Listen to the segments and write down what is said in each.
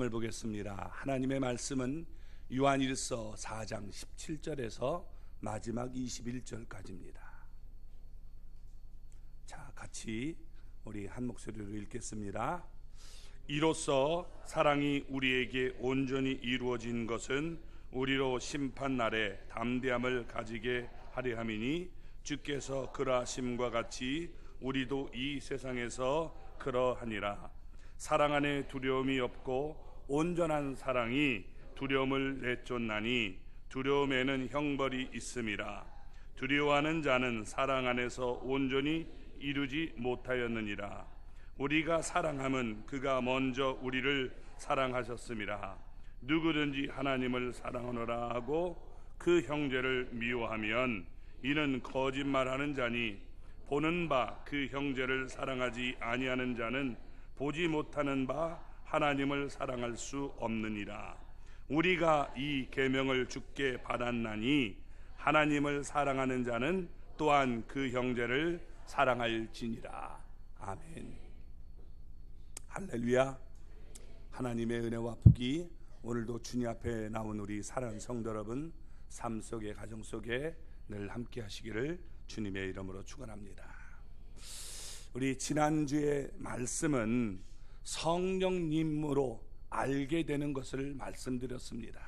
말씀을 보겠습니다. 하나님의 말씀은 요한일서 4장 17절에서 마지막 21절까지입니다. 자, 같이 우리 한 목소리로 읽겠습니다. 이로써 사랑이 우리에게 온전히 이루어진 것은 우리로 심판날에 담대함을 가지게 하려 함이니 주께서 그러하심과 같이 우리도 이 세상에서 그러하니라. 사랑 안에 두려움이 없고 온전한 사랑이 두려움을 내쫓나니 두려움에는 형벌이 있음이라. 두려워하는 자는 사랑 안에서 온전히 이루지 못하였느니라. 우리가 사랑함은 그가 먼저 우리를 사랑하셨음이라. 누구든지 하나님을 사랑하노라 하고 그 형제를 미워하면 이는 거짓말하는 자니 보는 바 그 형제를 사랑하지 아니하는 자는 보지 못하는 바 하나님을 사랑할 수 없느니라. 우리가 이 계명을 주께 받았나니 하나님을 사랑하는 자는 또한 그 형제를 사랑할지니라. 아멘. 할렐루야. 하나님의 은혜와 복이 오늘도 주님 앞에 나온 우리 사랑하는 성도 여러분 삶 속에 가정 속에 늘 함께 하시기를 주님의 이름으로 축원합니다. 우리 지난주의 말씀은 성령님으로 알게 되는 것을 말씀드렸습니다.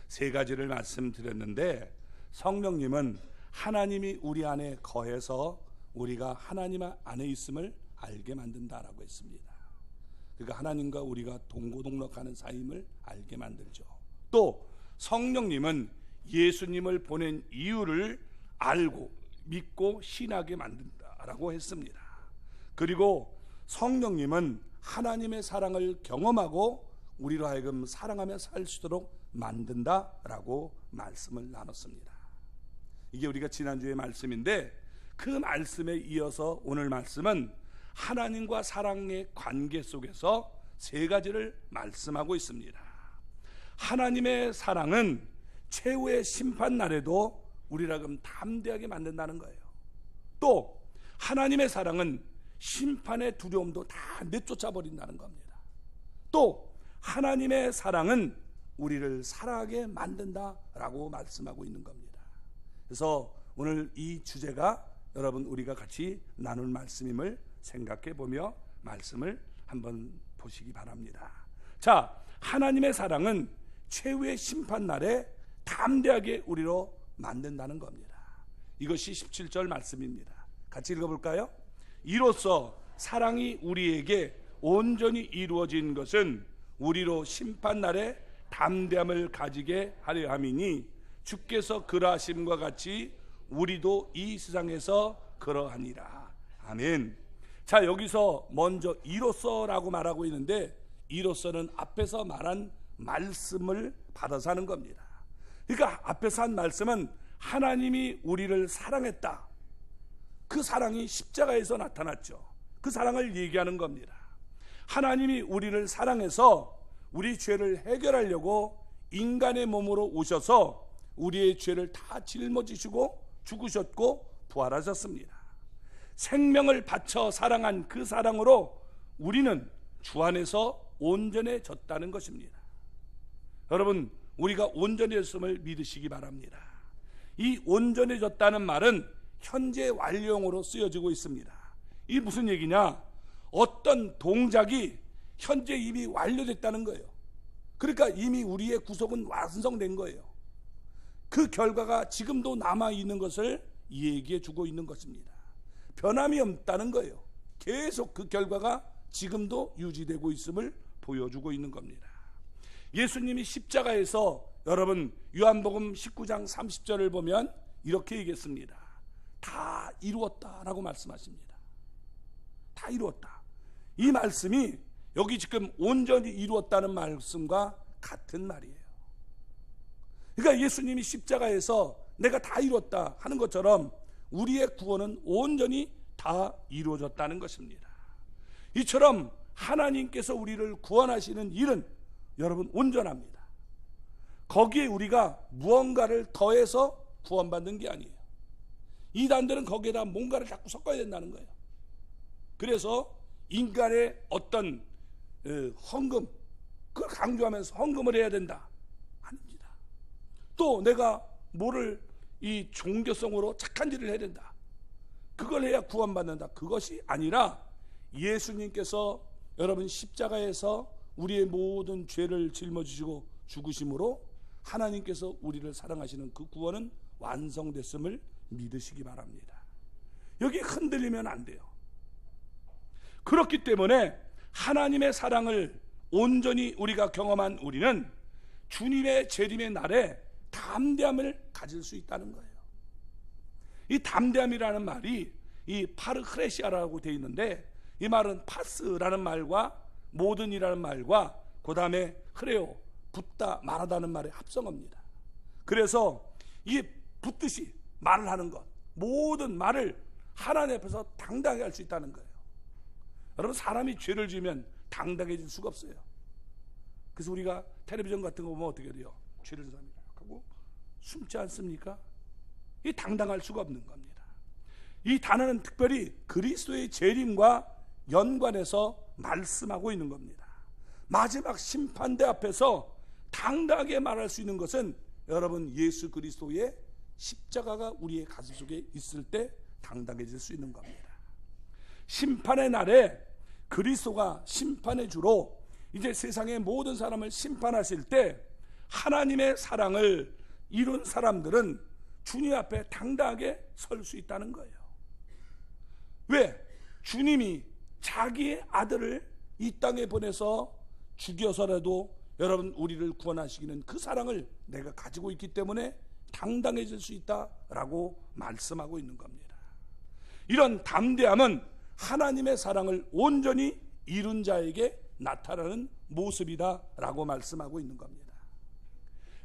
세 가지를 말씀드렸는데 성령님은 하나님이 우리 안에 거해서 우리가 하나님 안에 있음을 알게 만든다라고 했습니다. 그러니까 하나님과 우리가 동고동락하는 사이임을 알게 만들죠. 또 성령님은 예수님을 보낸 이유를 알고 믿고 신하게 만든다라고 했습니다. 그리고 성령님은 하나님의 사랑을 경험하고 우리로 하여금 사랑하며 살 수 있도록 만든다라고 말씀을 나눴습니다. 이게 우리가 지난주의 말씀인데 그 말씀에 이어서 오늘 말씀은 하나님과 사랑의 관계 속에서 세 가지를 말씀하고 있습니다. 하나님의 사랑은 최후의 심판날에도 우리를 하여금 담대하게 만든다는 거예요. 또 하나님의 사랑은 심판의 두려움도 다 내쫓아 버린다는 겁니다. 또 하나님의 사랑은 우리를 사랑하게 만든다라고 말씀하고 있는 겁니다. 그래서 오늘 이 주제가 여러분 우리가 같이 나눌 말씀임을 생각해 보며 말씀을 한번 보시기 바랍니다. 자, 하나님의 사랑은 최후의 심판날에 담대하게 우리로 만든다는 겁니다. 이것이 17절 말씀입니다. 같이 읽어볼까요? 이로써 사랑이 우리에게 온전히 이루어진 것은 우리로 심판날에 담대함을 가지게 하려 함이니 주께서 그러하심과 같이 우리도 이 세상에서 그러하니라. 아멘. 자, 여기서 먼저 이로써라고 말하고 있는데 이로써는 앞에서 말한 말씀을 받아서 하는 겁니다. 그러니까 앞에서 한 말씀은 하나님이 우리를 사랑했다. 그 사랑이 십자가에서 나타났죠. 그 사랑을 얘기하는 겁니다. 하나님이 우리를 사랑해서 우리 죄를 해결하려고 인간의 몸으로 오셔서 우리의 죄를 다 짊어지시고 죽으셨고 부활하셨습니다. 생명을 바쳐 사랑한 그 사랑으로 우리는 주 안에서 온전해졌다는 것입니다. 여러분, 우리가 온전해졌음을 믿으시기 바랍니다. 이 온전해졌다는 말은 현재 완료형으로 쓰여지고 있습니다. 이게 무슨 얘기냐? 어떤 동작이 현재 이미 완료됐다는 거예요. 그러니까 이미 우리의 구속은 완성된 거예요. 그 결과가 지금도 남아있는 것을 얘기해 주고 있는 것입니다. 변함이 없다는 거예요. 계속 그 결과가 지금도 유지되고 있음을 보여주고 있는 겁니다. 예수님이 십자가에서 여러분 요한복음 19장 30절을 보면 이렇게 얘기했습니다. 다 이루었다라고 말씀하십니다. 다 이루었다. 이 말씀이 여기 지금 온전히 이루었다는 말씀과 같은 말이에요. 그러니까 예수님이 십자가에서 내가 다 이루었다 하는 것처럼 우리의 구원은 온전히 다 이루어졌다는 것입니다. 이처럼 하나님께서 우리를 구원하시는 일은 여러분 온전합니다. 거기에 우리가 무언가를 더해서 구원받는 게 아니에요. 이단들은 거기에다 뭔가를 자꾸 섞어야 된다는 거예요. 그래서 인간의 어떤 헌금, 그걸 강조하면서 헌금을 해야 된다. 아닙니다. 또 내가 뭐를 이 종교성으로 착한 일을 해야 된다. 그걸 해야 구원받는다. 그것이 아니라 예수님께서 여러분 십자가에서 우리의 모든 죄를 짊어지시고 죽으심으로 하나님께서 우리를 사랑하시는 그 구원은 완성됐음을 믿으시기 바랍니다. 여기 흔들리면 안 돼요. 그렇기 때문에 하나님의 사랑을 온전히 우리가 경험한 우리는 주님의 재림의 날에 담대함을 가질 수 있다는 거예요. 이 담대함이라는 말이 이 파르크레시아라고 되어 있는데, 이 말은 파스라는 말과 모든이라는 말과 그 다음에 크레오, 붙다, 말하다는 말의 합성어입니다. 그래서 이 붙듯이 말을 하는 것, 모든 말을 하나님 앞에서 당당하게 할 수 있다는 거예요. 여러분, 사람이 죄를 지으면 당당해질 수가 없어요. 그래서 우리가 텔레비전 같은 거 보면 어떻게 돼요? 죄를 지은 사람이 하고 숨지 않습니까? 이 당당할 수가 없는 겁니다. 이 단어는 특별히 그리스도의 재림과 연관해서 말씀하고 있는 겁니다. 마지막 심판대 앞에서 당당하게 말할 수 있는 것은 여러분 예수 그리스도의 십자가가 우리의 가슴 속에 있을 때 당당해질 수 있는 겁니다. 심판의 날에 그리스도가 심판의 주로 이제 세상의 모든 사람을 심판하실 때 하나님의 사랑을 이룬 사람들은 주님 앞에 당당하게 설 수 있다는 거예요. 왜? 주님이 자기의 아들을 이 땅에 보내서 죽여서라도 여러분 우리를 구원하시기는 그 사랑을 내가 가지고 있기 때문에 당당해질 수 있다라고 말씀하고 있는 겁니다. 이런 담대함은 하나님의 사랑을 온전히 이룬 자에게 나타나는 모습이다라고 말씀하고 있는 겁니다.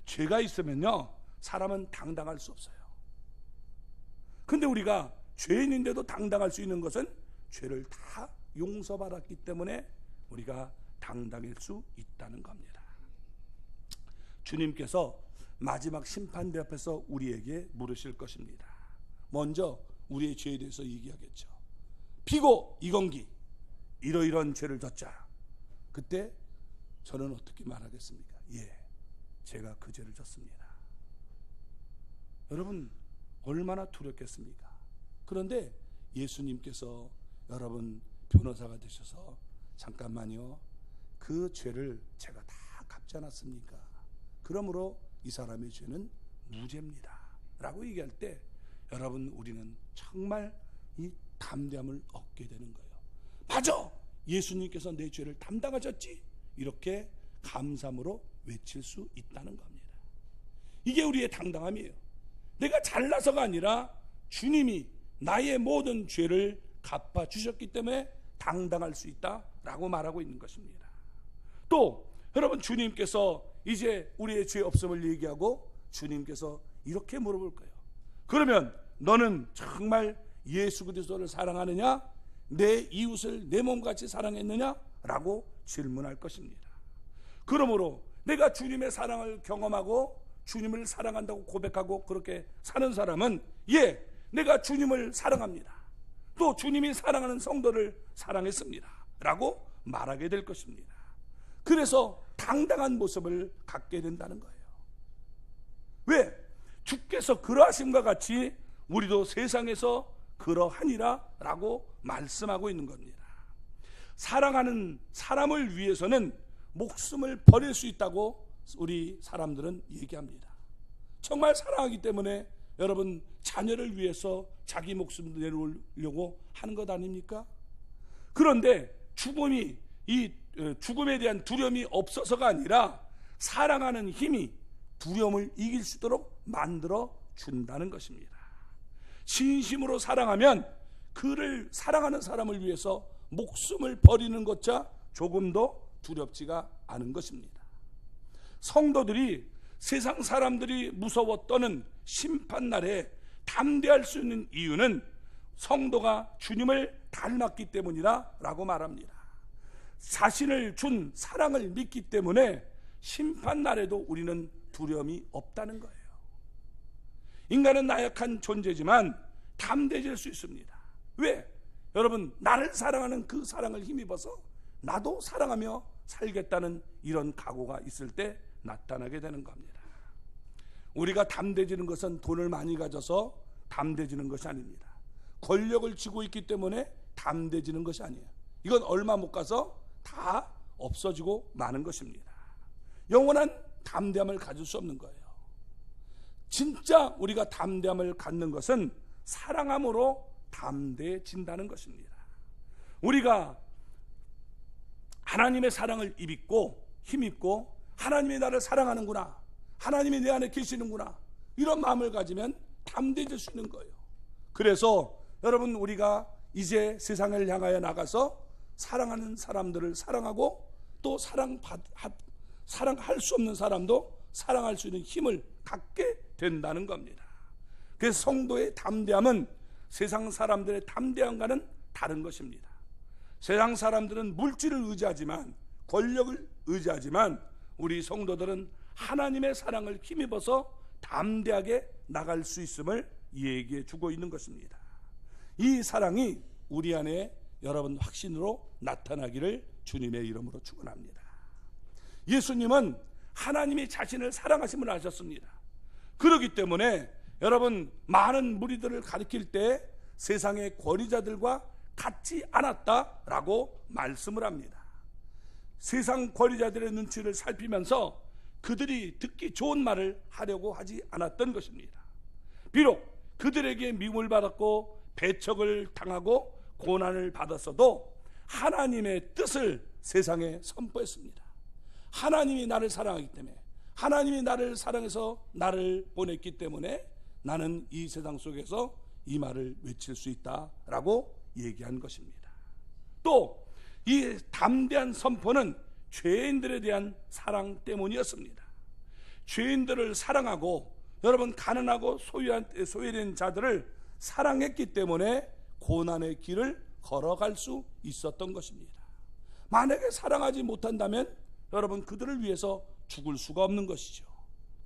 죄가 있으면요, 사람은 당당할 수 없어요. 근데 우리가 죄인인데도 당당할 수 있는 것은 죄를 다 용서받았기 때문에 우리가 당당할 수 있다는 겁니다. 주님께서 마지막 심판대 앞에서 우리에게 물으실 것입니다. 먼저 우리의 죄에 대해서 얘기하겠죠. 피고 이건기 이러이러한 죄를 졌자. 그때 저는 어떻게 말하겠습니까? 예, 제가 그 죄를 졌습니다. 여러분 얼마나 두렵겠습니까? 그런데 예수님께서 여러분 변호사가 되셔서 잠깐만요, 그 죄를 제가 다 갚지 않았습니까? 그러므로 이 사람의 죄는 무죄입니다 라고 얘기할 때 여러분 우리는 정말 이 담대함을 얻게 되는 거예요. 맞아! 예수님께서 내 죄를 담당하셨지? 이렇게 감사함으로 외칠 수 있다는 겁니다. 이게 우리의 당당함이에요. 내가 잘나서가 아니라 주님이 나의 모든 죄를 갚아주셨기 때문에 당당할 수 있다라고 말하고 있는 것입니다. 또 여러분 주님께서 이제 우리의 죄 없음을 얘기하고 주님께서 이렇게 물어볼 거예요. 그러면 너는 정말 예수 그리스도를 사랑하느냐? 내 이웃을 내 몸같이 사랑했느냐? 라고 질문할 것입니다. 그러므로 내가 주님의 사랑을 경험하고 주님을 사랑한다고 고백하고 그렇게 사는 사람은 예, 내가 주님을 사랑합니다. 또 주님이 사랑하는 성도를 사랑했습니다 라고 말하게 될 것입니다. 그래서 당당한 모습을 갖게 된다는 거예요. 왜? 주께서 그러하심과 같이 우리도 세상에서 그러하니라 라고 말씀하고 있는 겁니다. 사랑하는 사람을 위해서는 목숨을 버릴 수 있다고 우리 사람들은 얘기합니다. 정말 사랑하기 때문에 여러분 자녀를 위해서 자기 목숨 내놓으려고 하는 것 아닙니까? 그런데 죽음에 대한 두려움이 없어서가 아니라 사랑하는 힘이 두려움을 이길 수 있도록 만들어 준다는 것입니다. 진심으로 사랑하면 그를 사랑하는 사람을 위해서 목숨을 버리는 것자 조금도 두렵지가 않은 것입니다. 성도들이 세상 사람들이 무서워 떠는 심판날에 담대할 수 있는 이유는 성도가 주님을 닮았기 때문이다 라고 말합니다. 자신을 준 사랑을 믿기 때문에 심판날에도 우리는 두려움이 없다는 거예요. 인간은 나약한 존재지만 담대해질 수 있습니다. 왜? 여러분 나를 사랑하는 그 사랑을 힘입어서 나도 사랑하며 살겠다는 이런 각오가 있을 때 나타나게 되는 겁니다. 우리가 담대해지는 것은 돈을 많이 가져서 담대해지는 것이 아닙니다. 권력을 쥐고 있기 때문에 담대해지는 것이 아니에요. 이건 얼마 못 가서 다 없어지고 마는 것입니다. 영원한 담대함을 가질 수 없는 거예요. 진짜 우리가 담대함을 갖는 것은 사랑함으로 담대해진다는 것입니다. 우리가 하나님의 사랑을 입고 힘입고 하나님이 나를 사랑하는구나, 하나님이 내 안에 계시는구나, 이런 마음을 가지면 담대해질 수 있는 거예요. 그래서 여러분, 우리가 이제 세상을 향하여 나가서 사랑하는 사람들을 사랑하고 또 사랑할 수 없는 사람도 사랑할 수 있는 힘을 갖게 된다는 겁니다. 그래서 성도의 담대함은 세상 사람들의 담대함과는 다른 것입니다. 세상 사람들은 물질을 의지하지만, 권력을 의지하지만, 우리 성도들은 하나님의 사랑을 힘입어서 담대하게 나갈 수 있음을 얘기해 주고 있는 것입니다. 이 사랑이 우리 안에 여러분 확신으로 나타나기를 주님의 이름으로 축원합니다. 예수님은 하나님이 자신을 사랑하심을 아셨습니다. 그렇기 때문에 여러분, 많은 무리들을 가리킬 때 세상의 권위자들과 같지 않았다라고 말씀을 합니다. 세상 권위자들의 눈치를 살피면서 그들이 듣기 좋은 말을 하려고 하지 않았던 것입니다. 비록 그들에게 미움을 받았고 배척을 당하고 고난을 받았어도 하나님의 뜻을 세상에 선포했습니다. 하나님이 나를 사랑하기 때문에, 하나님이 나를 사랑해서 나를 보냈기 때문에 나는 이 세상 속에서 이 말을 외칠 수 있다라고 얘기한 것입니다. 또 이 담대한 선포는 죄인들에 대한 사랑 때문이었습니다. 죄인들을 사랑하고 여러분, 가난하고 소외된 자들을 사랑했기 때문에 고난의 길을 걸어갈 수 있었던 것입니다. 만약에 사랑하지 못한다면 여러분, 그들을 위해서 죽을 수가 없는 것이죠.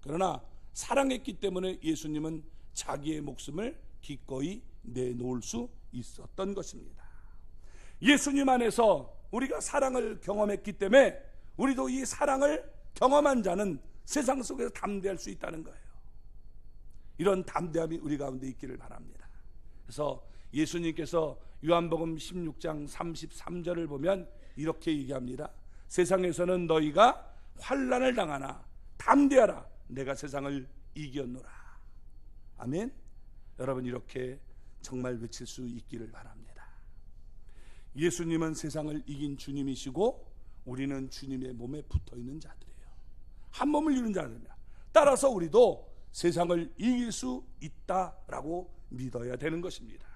그러나 사랑했기 때문에 예수님은 자기의 목숨을 기꺼이 내놓을 수 있었던 것입니다. 예수님 안에서 우리가 사랑을 경험했기 때문에 우리도 이 사랑을 경험한 자는 세상 속에서 담대할 수 있다는 거예요. 이런 담대함이 우리 가운데 있기를 바랍니다. 그래서 예수님께서 요한복음 16장 33절을 보면 이렇게 얘기합니다. 세상에서는 너희가 환난을 당하나 담대하라, 내가 세상을 이겼노라. 아멘. 여러분, 이렇게 정말 외칠 수 있기를 바랍니다. 예수님은 세상을 이긴 주님이시고 우리는 주님의 몸에 붙어있는 자들이에요. 한 몸을 이룬 자들입니다. 따라서 우리도 세상을 이길 수 있다라고 믿어야 되는 것입니다.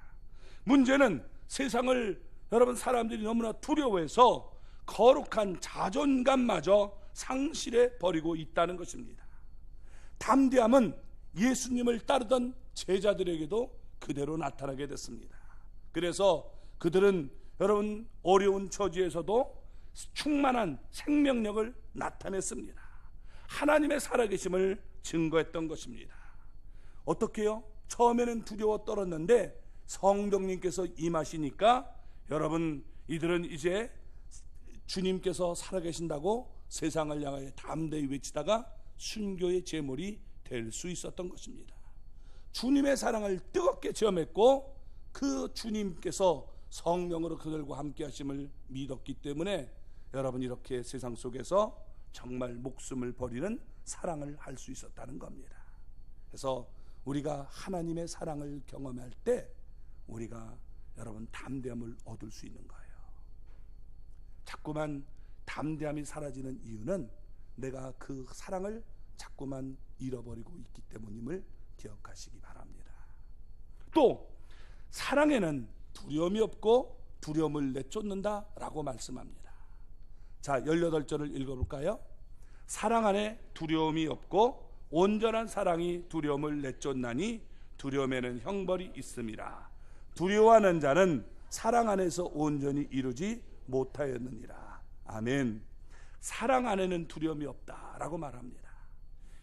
문제는 세상을 여러분, 사람들이 너무나 두려워해서 거룩한 자존감마저 상실해 버리고 있다는 것입니다. 담대함은 예수님을 따르던 제자들에게도 그대로 나타나게 됐습니다. 그래서 그들은 여러분, 어려운 처지에서도 충만한 생명력을 나타냈습니다. 하나님의 살아계심을 증거했던 것입니다. 어떻게요? 처음에는 두려워 떨었는데 성령님께서 임하시니까 여러분, 이들은 이제 주님께서 살아계신다고 세상을 향하여 담대히 외치다가 순교의 제물이 될 수 있었던 것입니다. 주님의 사랑을 뜨겁게 체험했고 그 주님께서 성령으로 그들과 함께 하심을 믿었기 때문에 여러분, 이렇게 세상 속에서 정말 목숨을 버리는 사랑을 할 수 있었다는 겁니다. 그래서 우리가 하나님의 사랑을 경험할 때 우리가 여러분, 담대함을 얻을 수 있는 거예요. 자꾸만 담대함이 사라지는 이유는 내가 그 사랑을 자꾸만 잃어버리고 있기 때문임을 기억하시기 바랍니다. 또 사랑에는 두려움이 없고 두려움을 내쫓는다 라고 말씀합니다. 자, 18절을 읽어볼까요? 사랑 안에 두려움이 없고 온전한 사랑이 두려움을 내쫓나니 두려움에는 형벌이 있음이라. 두려워하는 자는 사랑 안에서 온전히 이루지 못하였느니라. 아멘. 사랑 안에는 두려움이 없다라고 말합니다.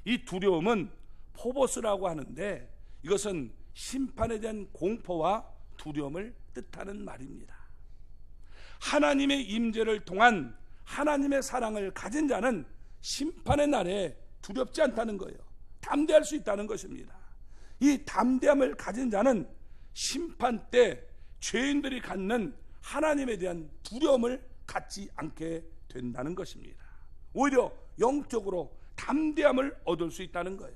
이 두려움은 포보스라고 하는데 이것은 심판에 대한 공포와 두려움을 뜻하는 말입니다. 하나님의 임재를 통한 하나님의 사랑을 가진 자는 심판의 날에 두렵지 않다는 거예요. 담대할 수 있다는 것입니다. 이 담대함을 가진 자는 심판 때 죄인들이 갖는 하나님에 대한 두려움을 갖지 않게 된다는 것입니다. 오히려 영적으로 담대함을 얻을 수 있다는 거예요.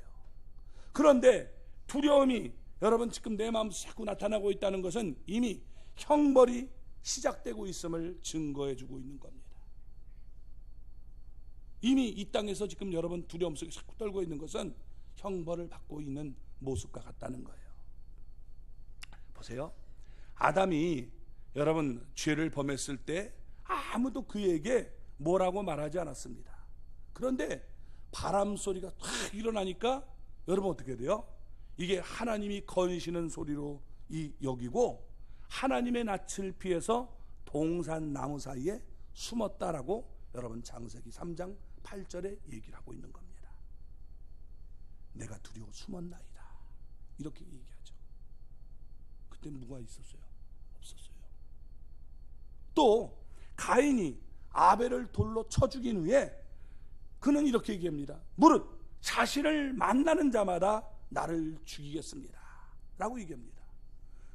그런데 두려움이 여러분 지금 내 마음속에 자꾸 나타나고 있다는 것은 이미 형벌이 시작되고 있음을 증거해 주고 있는 겁니다. 이미 이 땅에서 지금 여러분 두려움 속에 자꾸 떨고 있는 것은 형벌을 받고 있는 모습과 같다는 거예요. 보세요. 아담이 여러분 죄를 범했을 때 아무도 그에게 뭐라고 말하지 않았습니다. 그런데 바람 소리가 탁 일어나니까 여러분 어떻게 돼요? 이게 하나님이 거니시는 소리로 여기고 하나님의 낯을 피해서 동산 나무 사이에 숨었다라고 여러분 창세기 3장 8절에 얘기를 하고 있는 겁니다. 내가 두려워 숨었나이다 이렇게 얘기하죠. 그때 뭐가 있었어요? 없었어요. 또 가인이 아벨을 돌로 쳐 죽인 후에 그는 이렇게 얘기합니다. 무릇 자신을 만나는 자마다 나를 죽이겠습니다 라고 얘기합니다.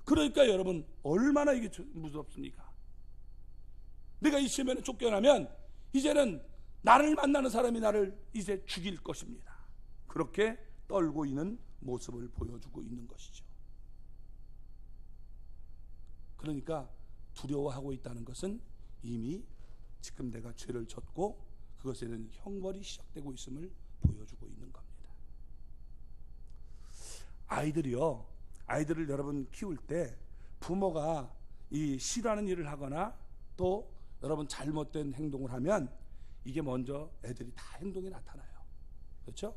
그러니까 여러분 얼마나 이게 무섭습니까? 내가 이 시험에 쫓겨나면 이제는 나를 만나는 사람이 나를 이제 죽일 것입니다. 그렇게 떨고 있는 모습을 보여주고 있는 것이죠. 그러니까 두려워하고 있다는 것은 이미 지금 내가 죄를 졌고 그것에 대한 형벌이 시작되고 있음을 보여주고 있는 겁니다. 아이들을 여러분 키울 때 부모가 이 싫어하는 일을 하거나 또 여러분 잘못된 행동을 하면 이게 먼저 애들이 다 행동이 나타나요. 그렇죠?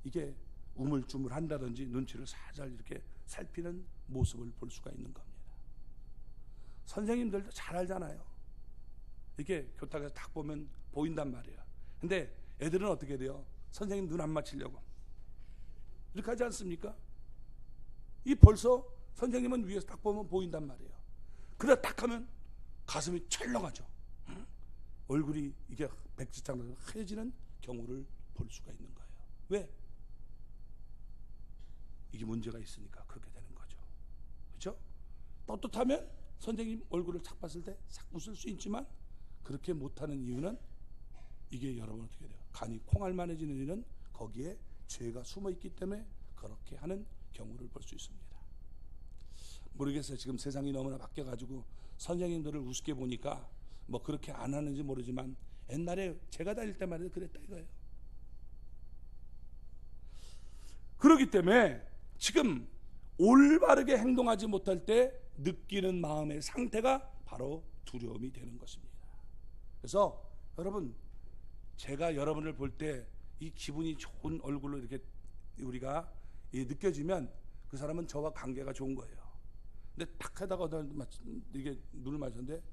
이게 우물쭈물 한다든지 눈치를 살살 이렇게 살피는 모습을 볼 수가 있는 겁니다. 선생님들도 잘 알잖아요. 이렇게 교탁에서 딱 보면 보인단 말이에요. 근데 애들은 어떻게 돼요? 선생님 눈 안 맞추려고 이렇게 하지 않습니까? 이 벌써 선생님은 위에서 딱 보면 보인단 말이에요. 그러다 딱 하면 가슴이 철렁하죠. 얼굴이 이게 백지장으로 하얘지는 경우를 볼 수가 있는 거예요. 왜? 이게 문제가 있으니까 그렇게 되는 거죠. 그렇죠? 떳떳하면 선생님 얼굴을 딱 봤을 때 싹 웃을 수 있지만 그렇게 못하는 이유는 이게 여러분 어떻게 돼요? 간이 콩알만해지는 이유는 거기에 죄가 숨어있기 때문에 그렇게 하는 경우를 볼 수 있습니다. 모르겠어요. 지금 세상이 너무나 바뀌어가지고 선생님들을 우습게 보니까 뭐 그렇게 안 하는지 모르지만 옛날에 제가 다닐 때만 해도 그랬다 이거예요. 그렇기 때문에 지금 올바르게 행동하지 못할 때 느끼는 마음의 상태가 바로 두려움이 되는 것입니다. 그래서 여러분 제가 여러분을 볼 때 이 기분이 좋은 얼굴로 이렇게 우리가 느껴지면 그 사람은 저와 관계가 좋은 거예요. 근데 탁 하다가 이게 눈을 맞췄는데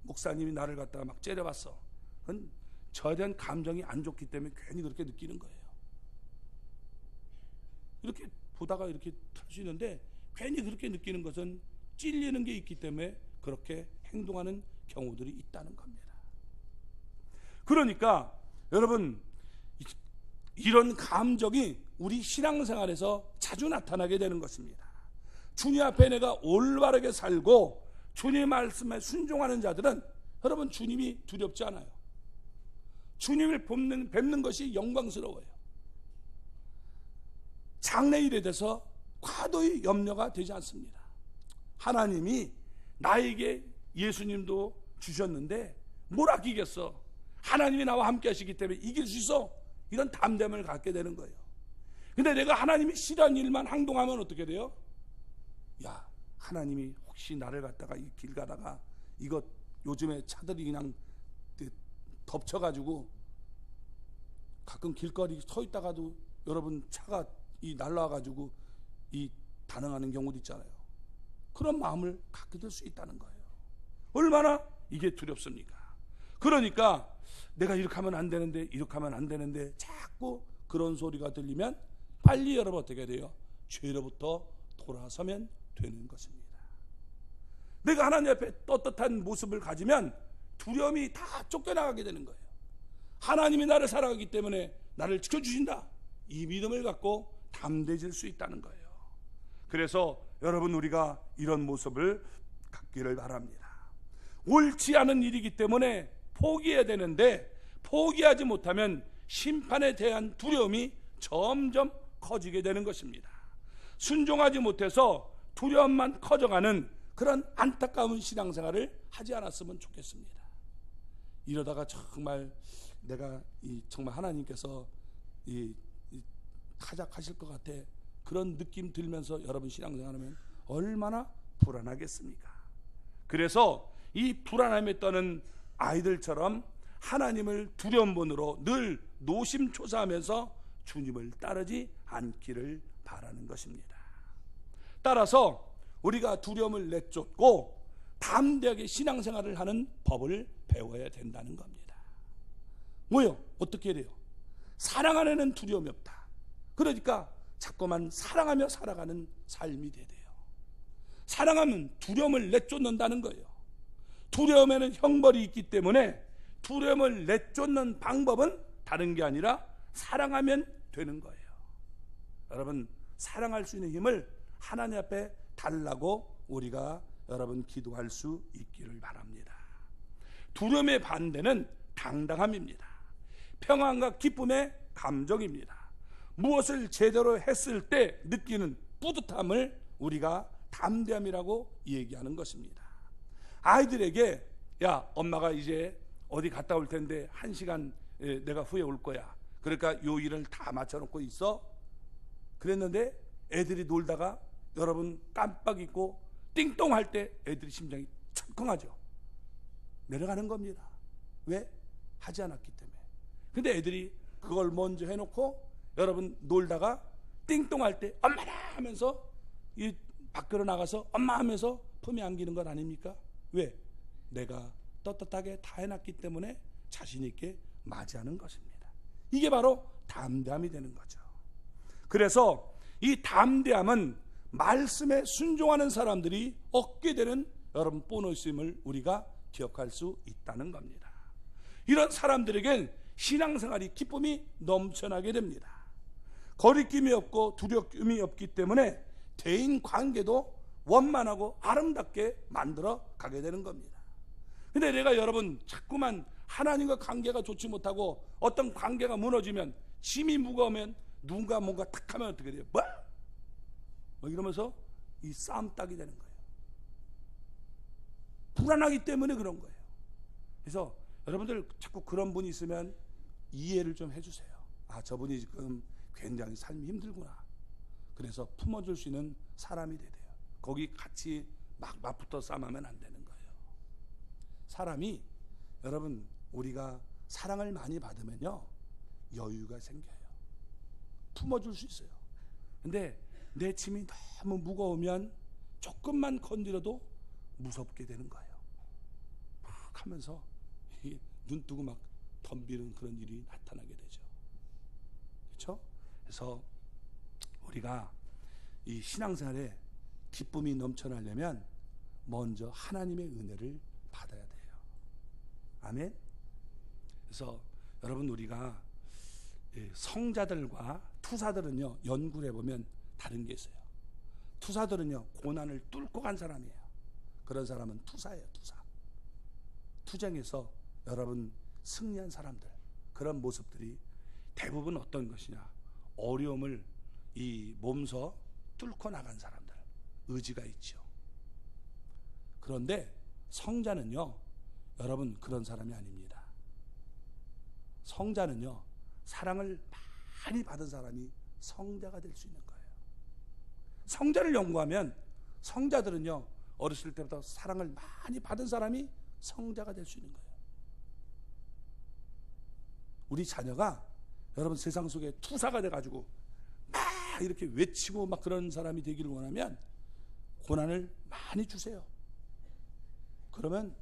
목사님이 나를 갖다가 막 째려봤어. 그건 저에 대한 감정이 안 좋기 때문에 괜히 그렇게 느끼는 거예요. 이렇게 보다가 이렇게 터지는데 괜히 그렇게 느끼는 것은 찔리는 게 있기 때문에 그렇게 행동하는 경우들이 있다는 겁니다. 그러니까 여러분 이런 감정이 우리 신앙생활에서 자주 나타나게 되는 것입니다. 주님 앞에 내가 올바르게 살고 주님 말씀에 순종하는 자들은 여러분 주님이 두렵지 않아요. 주님을 뵙는 것이 영광스러워요. 장래일에 대해서 과도히 염려가 되지 않습니다. 하나님이 나에게 예수님도 주셨는데 뭘 아끼겠어. 하나님이 나와 함께 하시기 때문에 이길 수 있어. 이런 담대함을 갖게 되는 거예요. 근데 내가 하나님이 싫어하는 일만 행동하면 어떻게 돼요? 야, 하나님이 혹시 나를 갖다가 이 길 가다가 이거 요즘에 차들이 그냥 덮쳐가지고 가끔 길거리 서 있다가도 여러분 차가 날라와가지고 단항하는 경우도 있잖아요. 그런 마음을 갖게 될 수 있다는 거예요. 얼마나 이게 두렵습니까? 그러니까 내가 이렇게 하면 안 되는데 이렇게 하면 안 되는데 자꾸 그런 소리가 들리면 빨리 여러분 어떻게 돼요? 죄로부터 돌아서면 되는 것입니다. 내가 하나님 앞에 떳떳한 모습을 가지면 두려움이 다 쫓겨나가게 되는 거예요. 하나님이 나를 사랑하기 때문에 나를 지켜주신다, 이 믿음을 갖고 담대해질 수 있다는 거예요. 그래서 여러분, 우리가 이런 모습을 갖기를 바랍니다. 옳지 않은 일이기 때문에 포기해야 되는데, 포기하지 못하면 심판에 대한 두려움이 점점 커지게 되는 것입니다. 순종하지 못해서 두려움만 커져가는 그런 안타까운 신앙생활을 하지 않았으면 좋겠습니다. 이러다가 정말 내가 정말 하나님께서 타작하실 것 같아, 그런 느낌 들면서 여러분 신앙생활하면 얼마나 불안하겠습니까? 그래서 이 불안함에 떠는 아이들처럼 하나님을 두려움으로 늘 노심초사하면서 주님을 따르지 않기를 바라는 것입니다. 따라서 우리가 두려움을 내쫓고 담대하게 신앙생활을 하는 법을 배워야 된다는 겁니다. 뭐요? 어떻게 해야 돼요? 사랑 안에는 두려움이 없다. 그러니까 자꾸만 사랑하며 살아가는 삶이 돼야 돼요. 사랑하면 두려움을 내쫓는다는 거예요. 두려움에는 형벌이 있기 때문에 두려움을 내쫓는 방법은 다른 게 아니라 사랑하면 되는 거예요. 여러분, 사랑할 수 있는 힘을 하나님 앞에 달라고 우리가 여러분 기도할 수 있기를 바랍니다. 두려움의 반대는 당당함입니다. 평안과 기쁨의 감정입니다. 무엇을 제대로 했을 때 느끼는 뿌듯함을 우리가 담대함이라고 얘기하는 것입니다. 아이들에게, 야, 엄마가 이제 어디 갔다 올 텐데 1시간 내가 후에 올 거야, 그러니까 요 일을 다 맞춰놓고 있어. 그랬는데 애들이 놀다가 여러분 깜빡 잊고 띵동 할 때 애들이 심장이 철컹하죠. 내려가는 겁니다. 왜? 하지 않았기 때문에. 근데 애들이 그걸 먼저 해놓고 여러분 놀다가 띵동 할 때 엄마라 하면서 이 밖으로 나가서 엄마 하면서 품에 안기는 것 아닙니까? 왜? 내가 떳떳하게 다 해놨기 때문에 자신 있게 맞이하는 것입니다. 이게 바로 담대함이 되는 거죠. 그래서 이 담대함은 말씀에 순종하는 사람들이 얻게 되는 여러분 보너스임을 우리가 기억할 수 있다는 겁니다. 이런 사람들에겐 신앙생활이 기쁨이 넘쳐나게 됩니다. 거리낌이 없고 두려움이 없기 때문에 대인 관계도 원만하고 아름답게 만들어 가게 되는 겁니다. 근데 내가 여러분 자꾸만 하나님과 관계가 좋지 못하고 어떤 관계가 무너지면, 짐이 무거우면 누군가 뭔가 탁 하면 어떻게 돼요? 뭐 이러면서 이 싸움 딱이 되는 거예요. 불안하기 때문에 그런 거예요. 그래서 여러분들 자꾸 그런 분이 있으면 이해를 좀 해주세요. 아, 저분이 지금 굉장히 삶이 힘들구나. 그래서 품어줄 수 있는 사람이 돼야 돼요. 거기 같이 막 맞붙어 싸움하면 안 되는 거예요. 사람이, 여러분, 우리가 사랑을 많이 받으면요 여유가 생겨요. 품어줄 수 있어요. 근데 내 짐이 너무 무거우면 조금만 건드려도 무섭게 되는 거예요. 막 하면서 눈 뜨고 막 덤비는 그런 일이 나타나게 되죠. 그렇죠? 그래서 우리가 이 신앙생활에 기쁨이 넘쳐나려면 먼저 하나님의 은혜를 받아야 돼요. 아멘. 그래서 여러분, 우리가 성자들과 투사들은요 연구를 해보면 다른 게 있어요. 투사들은요 고난을 뚫고 간 사람이에요. 그런 사람은 투사예요. 투쟁에서 여러분 승리한 사람들, 그런 모습들이 대부분 어떤 것이냐, 어려움을 이 몸서 뚫고 나간 사람들, 의지가 있죠. 그런데 성자는요 여러분 그런 사람이 아닙니다. 성자는요 사랑을 많이 받은 사람이 성자가 될 수 있는 거예요. 성자를 연구하면 성자들은요 어렸을 때부터 사랑을 많이 받은 사람이 성자가 될 수 있는 거예요. 우리 자녀가 여러분 세상 속에 투사가 돼가지고 막 이렇게 외치고 막 그런 사람이 되기를 원하면 고난을 많이 주세요. 그러면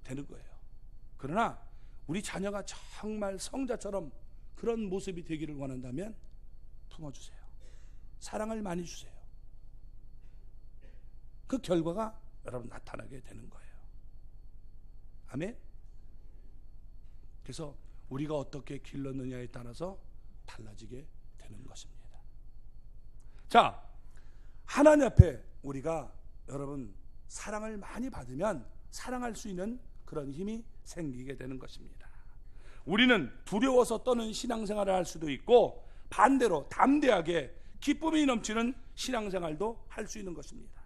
되는 거예요. 그러나 우리 자녀가 정말 성자처럼 그런 모습이 되기를 원한다면 품어주세요. 사랑을 많이 주세요. 그 결과가 여러분 나타나게 되는 거예요. 아멘. 그래서 우리가 어떻게 길렀느냐에 따라서 달라지게 되는 것입니다. 자, 하나님 앞에 우리가 여러분 사랑을 많이 받으면 사랑할 수 있는 그런 힘이 생기게 되는 것입니다. 우리는 두려워서 떠는 신앙생활을 할 수도 있고, 반대로 담대하게 기쁨이 넘치는 신앙생활도 할 수 있는 것입니다.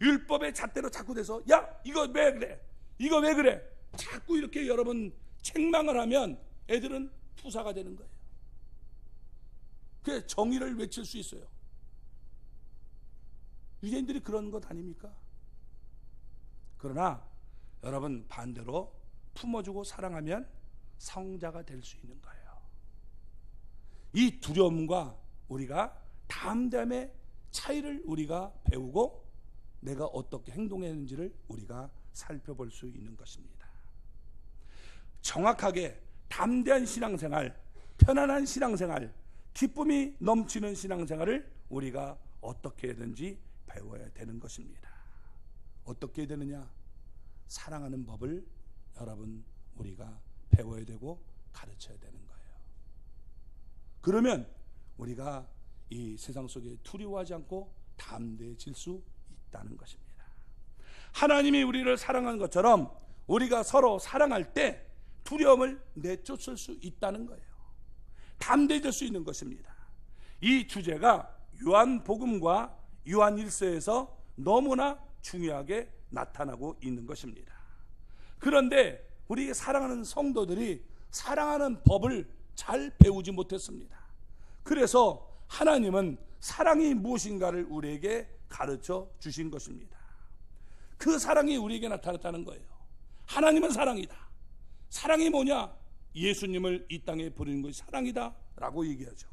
율법의 잣대로 자꾸 대서 야 이거 왜 그래, 이거 왜 그래, 자꾸 이렇게 여러분 책망을 하면 애들은 푸사가 되는 거예요. 그 정의를 외칠 수 있어요. 유대인들이 그런 것 아닙니까? 그러나 여러분 반대로 품어주고 사랑하면 성자가 될 수 있는 거예요. 이 두려움과 우리가 담대함의 차이를 우리가 배우고 내가 어떻게 행동했는지를 우리가 살펴볼 수 있는 것입니다. 정확하게 담대한 신앙생활, 편안한 신앙생활, 기쁨이 넘치는 신앙생활을 우리가 어떻게 해야든지 배워야 되는 것입니다. 어떻게 해야 되느냐? 사랑하는 법을 여러분 우리가 배워야 되고 가르쳐야 되는 거예요. 그러면 우리가 이 세상 속에 두려워하지 않고 담대해질 수 있다는 것입니다. 하나님이 우리를 사랑하는 것처럼 우리가 서로 사랑할 때 두려움을 내쫓을 수 있다는 거예요. 담대해질 수 있는 것입니다. 이 주제가 요한복음과 요한일서에서 너무나 중요하게 나타나고 있는 것입니다. 그런데 우리 사랑하는 성도들이 사랑하는 법을 잘 배우지 못했습니다. 그래서 하나님은 사랑이 무엇인가를 우리에게 가르쳐 주신 것입니다. 그 사랑이 우리에게 나타났다는 거예요. 하나님은 사랑이다. 사랑이 뭐냐? 예수님을 이 땅에 보내는 것이 사랑이다 라고 얘기하죠.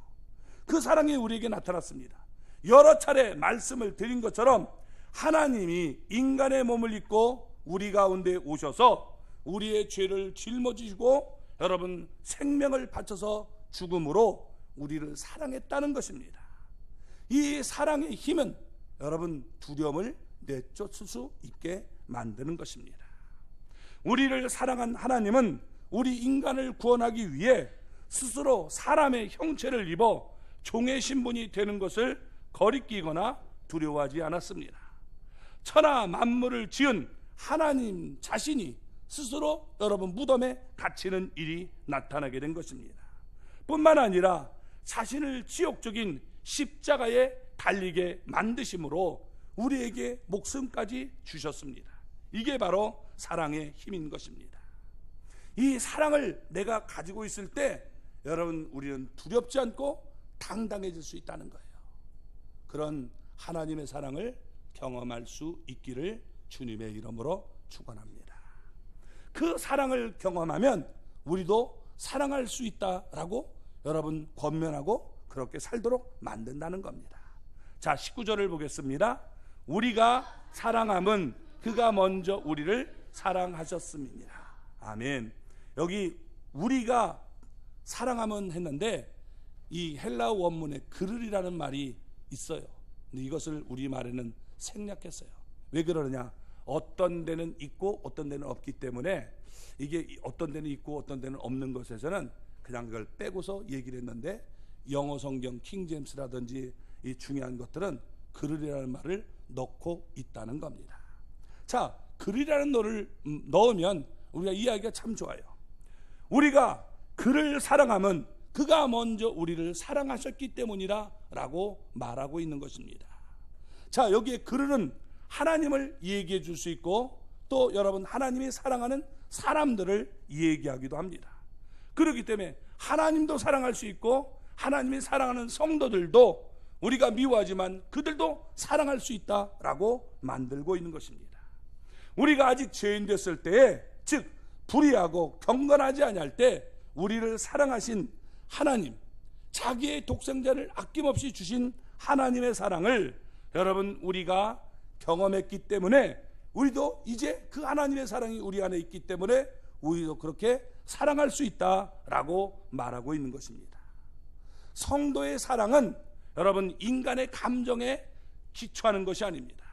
그 사랑이 우리에게 나타났습니다. 여러 차례 말씀을 드린 것처럼 하나님이 인간의 몸을 입고 우리 가운데 오셔서 우리의 죄를 짊어지시고 여러분 생명을 바쳐서 죽음으로 우리를 사랑했다는 것입니다. 이 사랑의 힘은 여러분 두려움을 내쫓을 수 있게 만드는 것입니다. 우리를 사랑한 하나님은 우리 인간을 구원하기 위해 스스로 사람의 형체를 입어 종의 신분이 되는 것을 거리끼거나 두려워하지 않았습니다. 천하 만물을 지은 하나님 자신이 스스로 여러분 무덤에 갇히는 일이 나타나게 된 것입니다. 뿐만 아니라 자신을 지옥적인 십자가에 달리게 만드심으로 우리에게 목숨까지 주셨습니다. 이게 바로 사랑의 힘인 것입니다. 이 사랑을 내가 가지고 있을 때 여러분 우리는 두렵지 않고 당당해질 수 있다는 거예요. 그런 하나님의 사랑을 경험할 수 있기를 주님의 이름으로 축원합니다. 그 사랑을 경험하면 우리도 사랑할 수 있다라고 여러분 권면하고 그렇게 살도록 만든다는 겁니다. 자, 19절을 보겠습니다. 우리가 사랑함은 그가 먼저 우리를 사랑하셨음이니라. 아멘. 여기 우리가 사랑함은 했는데 이 헬라어 원문에 그르리라는 말이 있어요. 근데 이것을 우리말에는 생략했어요. 왜 그러느냐? 어떤 데는 있고 어떤 데는 없기 때문에 이게 어떤 데는 있고 어떤 데는 없는 것에서는 그냥 그걸 빼고서 얘기를 했는데 영어 성경 킹제임스라든지 이 중요한 것들은 그르리라는 말을 넣고 있다는 겁니다. 자, 그리라는 너를 넣으면 우리가 이해하기가 참 좋아요. 우리가 그를 사랑하면 그가 먼저 우리를 사랑하셨기 때문이라 라고 말하고 있는 것입니다. 자, 여기에 그르는 하나님을 얘기해 줄 수 있고 또 여러분 하나님이 사랑하는 사람들을 얘기하기도 합니다. 그렇기 때문에 하나님도 사랑할 수 있고 하나님이 사랑하는 성도들도 우리가 미워하지만 그들도 사랑할 수 있다라고 만들고 있는 것입니다. 우리가 아직 죄인 됐을 때에, 즉 불의하고 경건하지 아니할 때 우리를 사랑하신 하나님, 자기의 독생자를 아낌없이 주신 하나님의 사랑을 여러분 우리가 경험했기 때문에 우리도 이제 그 하나님의 사랑이 우리 안에 있기 때문에 우리도 그렇게 사랑할 수 있다라고 말하고 있는 것입니다. 성도의 사랑은 여러분 인간의 감정에 기초하는 것이 아닙니다.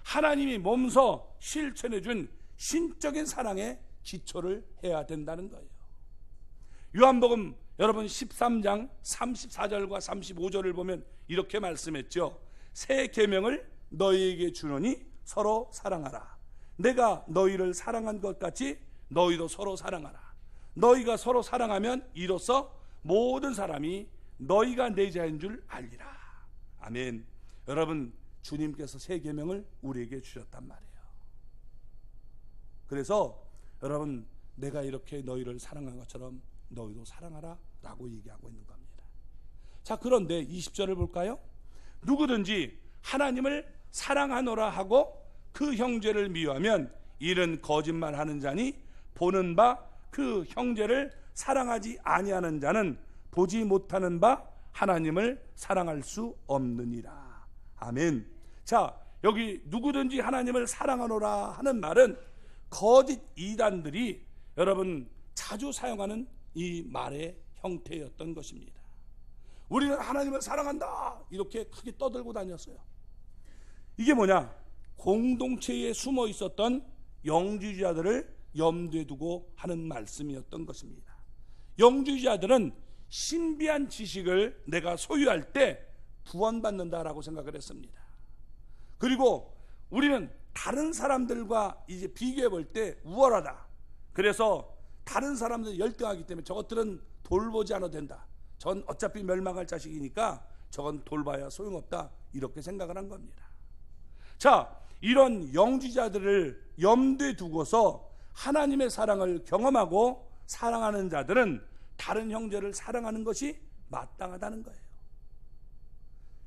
하나님이 몸소 실천해 준 신적인 사랑에 기초를 해야 된다는 거예요. 요한복음 여러분 13장 34절과 35절을 보면 이렇게 말씀했죠. 새 계명을 너희에게 주노니 서로 사랑하라. 내가 너희를 사랑한 것 같이 너희도 서로 사랑하라. 너희가 서로 사랑하면 이로써 모든 사람이 너희가 내 자인 줄 알리라. 아멘. 여러분, 주님께서 새 계명을 우리에게 주셨단 말이에요. 그래서 여러분, 내가 이렇게 너희를 사랑한 것처럼 너희도 사랑하라 라고 얘기하고 있는 겁니다. 자, 그런데 20절을 볼까요? 누구든지 하나님을 사랑하노라 하고 그 형제를 미워하면 이는 거짓말하는 자니 보는 바 그 형제를 사랑하지 아니하는 자는 보지 못하는 바 하나님을 사랑할 수 없느니라. 아멘. 자, 여기 누구든지 하나님을 사랑하노라 하는 말은 거짓 이단들이 여러분 자주 사용하는 이 말의 형태였던 것입니다. 우리는 하나님을 사랑한다 이렇게 크게 떠들고 다녔어요. 이게 뭐냐? 공동체에 숨어 있었던 영주주의자들을 염두에 두고 하는 말씀이었던 것입니다. 영주주의자들은 신비한 지식을 내가 소유할 때 구원받는다라고 생각을 했습니다. 그리고 우리는 다른 사람들과 이제 비교해 볼 때 우월하다. 그래서 다른 사람들이 열등하기 때문에 저것들은 돌보지 않아도 된다. 전 어차피 멸망할 자식이니까 저건 돌봐야 소용없다. 이렇게 생각을 한 겁니다. 자, 이런 영주자들을 염두에 두고서 하나님의 사랑을 경험하고 사랑하는 자들은 다른 형제를 사랑하는 것이 마땅하다는 거예요.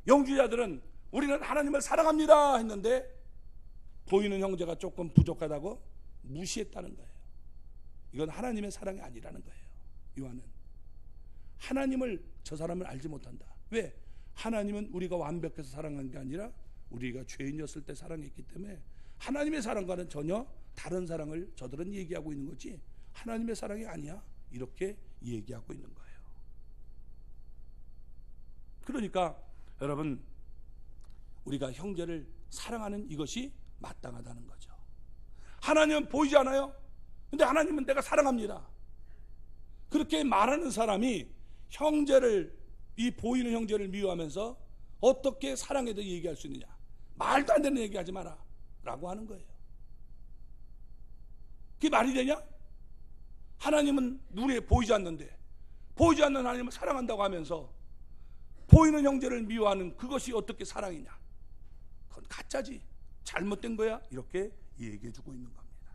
영주자들은 우리는 하나님을 사랑합니다 했는데 보이는 형제가 조금 부족하다고 무시했다는 거예요. 이건 하나님의 사랑이 아니라는 거예요. 요한은 하나님을 저 사람을 알지 못한다. 왜? 하나님은 우리가 완벽해서 사랑한 게 아니라 우리가 죄인이었을 때 사랑했기 때문에 하나님의 사랑과는 전혀 다른 사랑을 저들은 얘기하고 있는 거지 하나님의 사랑이 아니야 이렇게 얘기하고 있는 거예요. 그러니까 여러분, 우리가 형제를 사랑하는 이것이 마땅하다는 거죠. 하나님은 보이지 않아요? 근데 하나님은 내가 사랑합니다. 그렇게 말하는 사람이 형제를, 이 보이는 형제를 미워하면서 어떻게 사랑에 대해 얘기할 수 있느냐? 말도 안 되는 얘기하지 마라 라고 하는 거예요. 그게 말이 되냐? 하나님은 눈에 보이지 않는데 보이지 않는 하나님을 사랑한다고 하면서 보이는 형제를 미워하는 그것이 어떻게 사랑이냐? 그건 가짜지, 잘못된 거야 이렇게 얘기해 주고 있는 겁니다.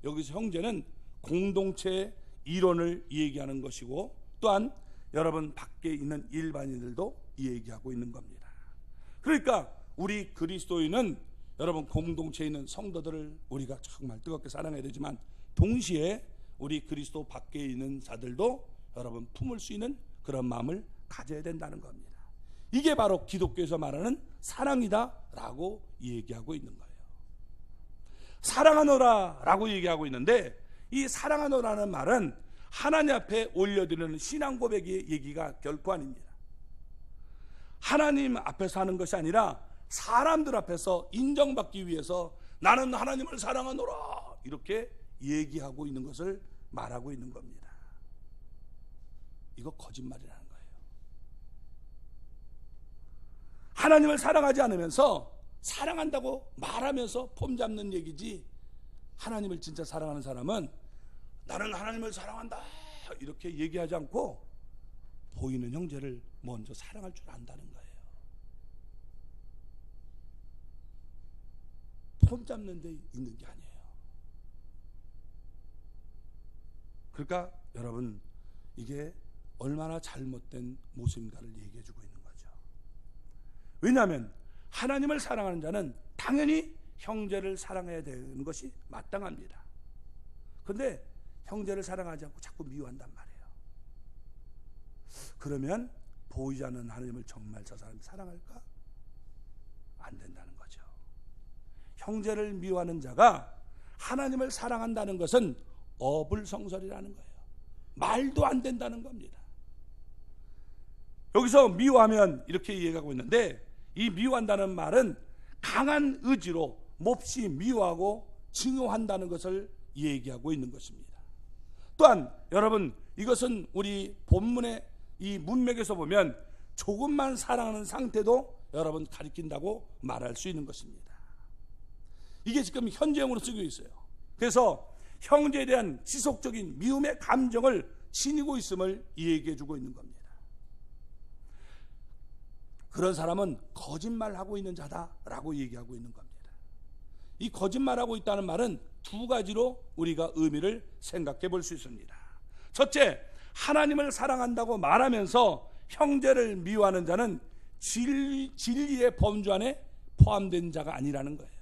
여기서 형제는 공동체의 이론을 얘기하는 것이고 또한 여러분 밖에 있는 일반인들도 얘기하고 있는 겁니다. 그러니까 우리 그리스도인은 여러분 공동체에 있는 성도들을 우리가 정말 뜨겁게 사랑해야 되지만 동시에 우리 그리스도 밖에 있는 자들도 여러분 품을 수 있는 그런 마음을 가져야 된다는 겁니다. 이게 바로 기독교에서 말하는 사랑이다 라고 얘기하고 있는 거예요. 사랑하노라 라고 얘기하고 있는데 이 사랑하노라는 말은 하나님 앞에 올려드리는 신앙 고백의 얘기가 결코 아닙니다. 하나님 앞에서 하는 것이 아니라 사람들 앞에서 인정받기 위해서 나는 하나님을 사랑하노라 이렇게 얘기하고 있는 것을 말하고 있는 겁니다. 이거 거짓말이라는 거예요. 하나님을 사랑하지 않으면서 사랑한다고 말하면서 폼 잡는 얘기지, 하나님을 진짜 사랑하는 사람은 나는 하나님을 사랑한다 이렇게 얘기하지 않고 보이는 형제를 먼저 사랑할 줄 안다는 거예요. 폼 잡는 데 있는 게 아니에요. 그러니까 여러분, 이게 얼마나 잘못된 모습인가를 얘기해 주고 있는 거죠. 왜냐하면 하나님을 사랑하는 자는 당연히 형제를 사랑해야 되는 것이 마땅합니다. 그런데 형제를 사랑하지 않고 자꾸 미워한단 말이에요. 그러면 보이지 않는 하나님을 정말 저 사람이 사랑할까? 안 된다는 거죠. 형제를 미워하는 자가 하나님을 사랑한다는 것은 어불성설이라는 거예요. 말도 안 된다는 겁니다. 여기서 미워하면 이렇게 얘기하고 있는데 이 미워한다는 말은 강한 의지로 몹시 미워하고 증오한다는 것을 얘기하고 있는 것입니다. 또한 여러분 이것은 우리 본문의 이 문맥에서 보면 조금만 사랑하는 상태도 여러분 가리킨다고 말할 수 있는 것입니다. 이게 지금 현재형으로 쓰고 있어요. 그래서 형제에 대한 지속적인 미움의 감정을 지니고 있음을 얘기해 주고 있는 겁니다. 그런 사람은 거짓말하고 있는 자다라고 얘기하고 있는 겁니다. 이 거짓말하고 있다는 말은 두 가지로 우리가 의미를 생각해 볼 수 있습니다. 첫째, 하나님을 사랑한다고 말하면서 형제를 미워하는 자는 진리의 범주 안에 포함된 자가 아니라는 거예요.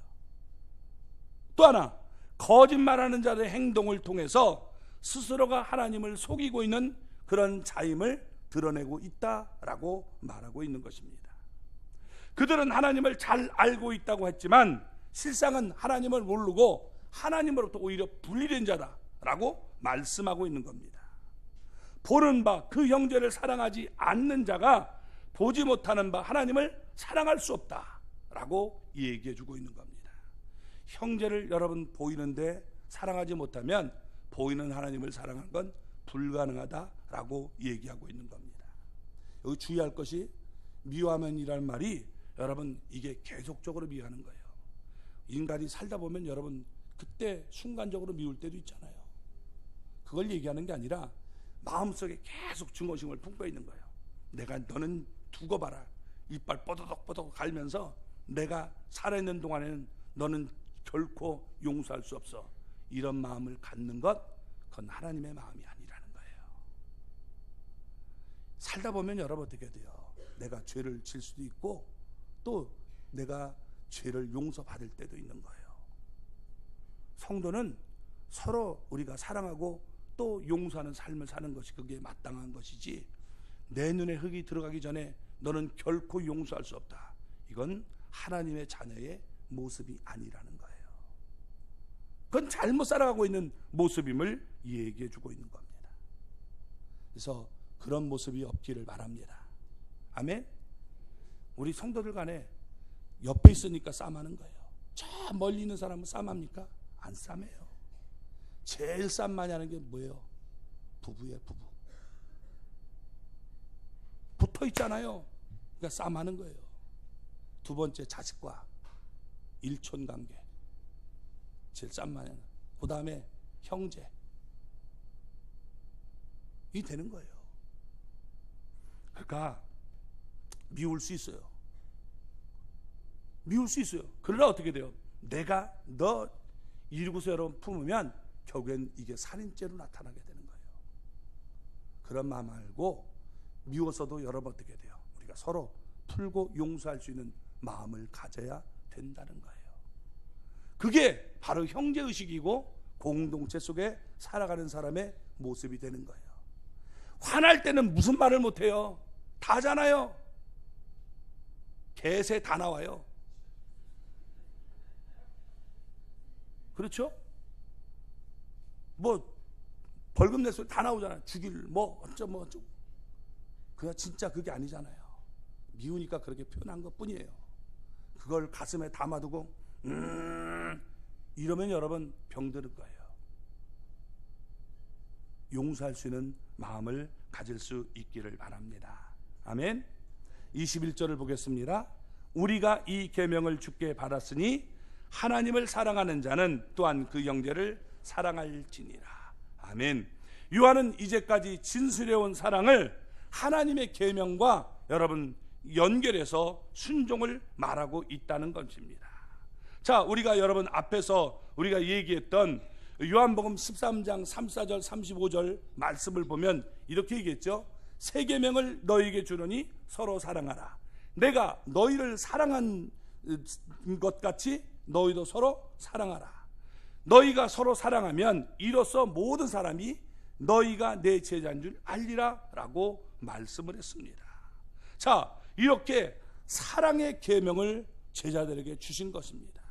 또 하나, 거짓말하는 자들의 행동을 통해서 스스로가 하나님을 속이고 있는 그런 자임을 드러내고 있다라고 말하고 있는 것입니다. 그들은 하나님을 잘 알고 있다고 했지만 실상은 하나님을 모르고 하나님으로부터 오히려 분리된 자다라고 말씀하고 있는 겁니다. 보는 바 그 형제를 사랑하지 않는 자가 보지 못하는 바 하나님을 사랑할 수 없다라고 얘기해 주고 있는 겁니다. 형제를 여러분 보이는데 사랑하지 못하면 보이는 하나님을 사랑하는 건 불가능하다라고 얘기하고 있는 겁니다. 여기 주의할 것이 미워하면이라는 말이 여러분 이게 계속적으로 미워하는 거예요. 인간이 살다 보면 여러분 그때 순간적으로 미울 때도 있잖아요. 그걸 얘기하는 게 아니라 마음속에 계속 증오심을 품고 있는 거예요. 내가 너는 두고 봐라. 이빨 뽀드덕뽀드덕 갈면서 내가 살아있는 동안에는 너는 결코 용서할 수 없어. 이런 마음을 갖는 것, 그건 하나님의 마음이 아니라는 거예요. 살다 보면 여러분 어떻게 돼요? 내가 죄를 질 수도 있고 또 내가 죄를 용서받을 때도 있는 거예요. 성도는 서로 우리가 사랑하고 또 용서하는 삶을 사는 것이 그게 마땅한 것이지, 내 눈에 흙이 들어가기 전에 너는 결코 용서할 수 없다, 이건 하나님의 자녀의 모습이 아니라는 거예요. 그건 잘못 살아가고 있는 모습임을 얘기해 주고 있는 겁니다. 그래서 그런 모습이 없기를 바랍니다. 아멘. 우리 성도들 간에 옆에 있으니까 싸움하는 거예요. 저 멀리 있는 사람은 싸움합니까? 안 싸움해요. 제일 싸움 많이 하는 게 뭐예요? 부부예요. 부부 붙어 있잖아요. 그러니까 싸움하는 거예요. 두 번째, 자식과 일촌관계 제일 싸움 많이 하는. 그 다음에 형제. 이 되는 거예요. 그러니까 미울 수 있어요. 미울 수 있어요. 그러나 어떻게 돼요? 내가 너 이러고서 여러분 품으면 결국엔 이게 살인죄로 나타나게 되는 거예요. 그런 마음 말고 미워서도 여러분 어떻게 돼요? 우리가 서로 풀고 용서할 수 있는 마음을 가져야 된다는 거예요. 그게 바로 형제의식이고 공동체 속에 살아가는 사람의 모습이 되는 거예요. 화날 때는 무슨 말을 못해요? 다잖아요. 개새 다 나와요. 그렇죠? 뭐 벌금 낼 소리 다 나오잖아요. 죽일 뭐 어쩌고 그냥 진짜 그게 아니잖아요. 미우니까 그렇게 표현한 것 뿐이에요. 그걸 가슴에 담아두고 이러면 여러분 병드는 거예요. 용서할 수 있는 마음을 가질 수 있기를 바랍니다. 아멘. 21절을 보겠습니다. 우리가 이 계명을 주께 받았으니 하나님을 사랑하는 자는 또한 그 형제를 사랑할지니라. 아멘. 요한은 이제까지 진술해온 사랑을 하나님의 계명과 여러분 연결해서 순종을 말하고 있다는 것입니다. 자, 우리가 여러분 앞에서 우리가 얘기했던 요한복음 13장 3, 4절 35절 말씀을 보면 이렇게 얘기했죠. 새 계명을 너희에게 주노니 서로 사랑하라. 내가 너희를 사랑한 것 같이 너희도 서로 사랑하라. 너희가 서로 사랑하면 이로써 모든 사람이 너희가 내 제자인 줄 알리라 라고 말씀을 했습니다. 자, 이렇게 사랑의 계명을 제자들에게 주신 것입니다.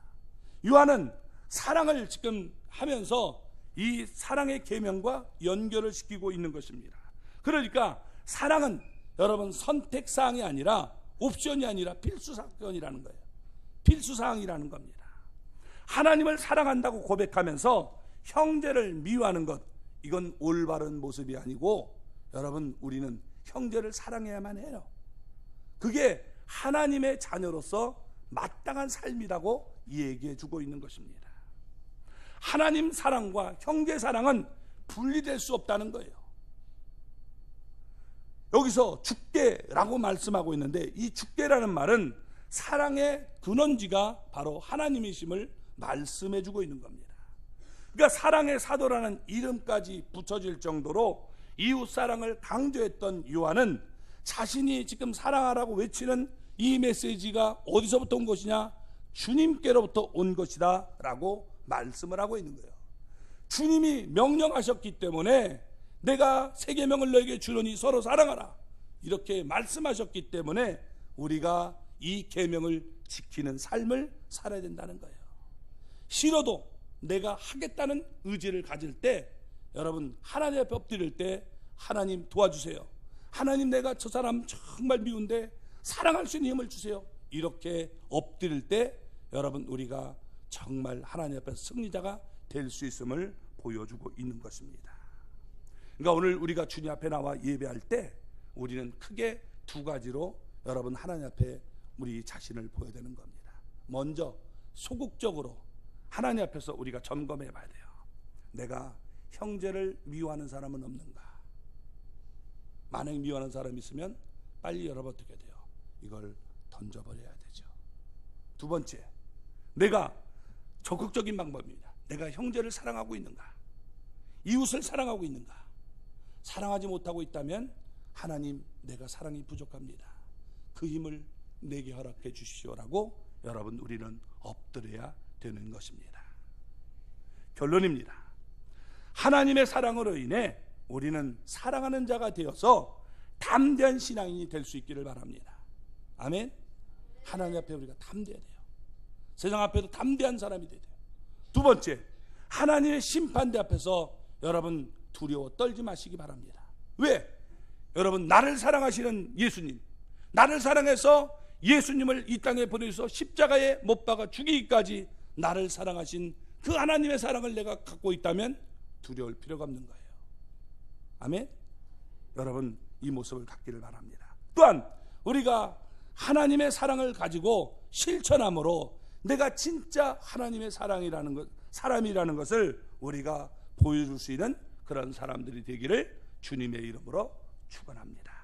요한은 사랑을 지금 하면서 이 사랑의 계명과 연결을 시키고 있는 것입니다. 그러니까 사랑은 여러분 선택사항이 아니라 옵션이 아니라 필수사건이라는 거예요. 필수사항이라는 겁니다. 하나님을 사랑한다고 고백하면서 형제를 미워하는 것, 이건 올바른 모습이 아니고 여러분 우리는 형제를 사랑해야만 해요. 그게 하나님의 자녀로서 마땅한 삶이라고 얘기해 주고 있는 것입니다. 하나님 사랑과 형제 사랑은 분리될 수 없다는 거예요. 여기서 주께라고 말씀하고 있는데 이 주께라는 말은 사랑의 근원지가 바로 하나님이심을 말씀해 주고 있는 겁니다. 그러니까 사랑의 사도라는 이름까지 붙여질 정도로 이웃 사랑을 강조했던 요한은 자신이 지금 사랑하라고 외치는 이 메시지가 어디서부터 온 것이냐? 주님께로부터 온 것이다 라고 말씀을 하고 있는 거예요. 주님이 명령하셨기 때문에 내가 세 계명을 너에게 주노니 서로 사랑하라 이렇게 말씀하셨기 때문에 우리가 이 계명을 지키는 삶을 살아야 된다는 거예요. 싫어도 내가 하겠다는 의지를 가질 때 여러분 하나님 앞에 엎드릴 때 하나님 도와주세요. 하나님 내가 저 사람 정말 미운데 사랑할 수 있는 힘을 주세요. 이렇게 엎드릴 때 여러분 우리가 정말 하나님 앞에서 승리자가 될 수 있음을 보여주고 있는 것입니다. 그러니까 오늘 우리가 주님 앞에 나와 예배할 때 우리는 크게 두 가지로 여러분 하나님 앞에 우리 자신을 보여야 되는 겁니다. 먼저 소극적으로 하나님 앞에서 우리가 점검해 봐야 돼요. 내가 형제를 미워하는 사람은 없는가? 만약 미워하는 사람이 있으면 빨리 여러분 어떻게 돼요? 이걸 던져버려야 되죠. 두 번째, 내가 적극적인 방법입니다. 내가 형제를 사랑하고 있는가? 이웃을 사랑하고 있는가? 사랑하지 못하고 있다면 하나님 내가 사랑이 부족합니다. 그 힘을 내게 허락해 주시오라고 여러분 우리는 엎드려야 되는 것입니다. 결론입니다. 하나님의 사랑으로 인해 우리는 사랑하는 자가 되어서 담대한 신앙인이 될 수 있기를 바랍니다. 아멘. 하나님 앞에 우리가 담대해야 돼요. 세상 앞에도 담대한 사람이 돼야 돼요. 두 번째, 하나님의 심판대 앞에서 여러분 두려워 떨지 마시기 바랍니다. 왜? 여러분 나를 사랑하시는 예수님, 나를 사랑해서 예수님을 이 땅에 보내셔서 십자가에 못 박아 죽이기까지 나를 사랑하신 그 하나님의 사랑을 내가 갖고 있다면 두려울 필요가 없는 거예요. 아멘. 여러분 이 모습을 갖기를 바랍니다. 또한 우리가 하나님의 사랑을 가지고 실천함으로 내가 진짜 하나님의 사람이라는 것을 우리가 보여줄 수 있는 그런 사람들이 되기를 주님의 이름으로 축원합니다.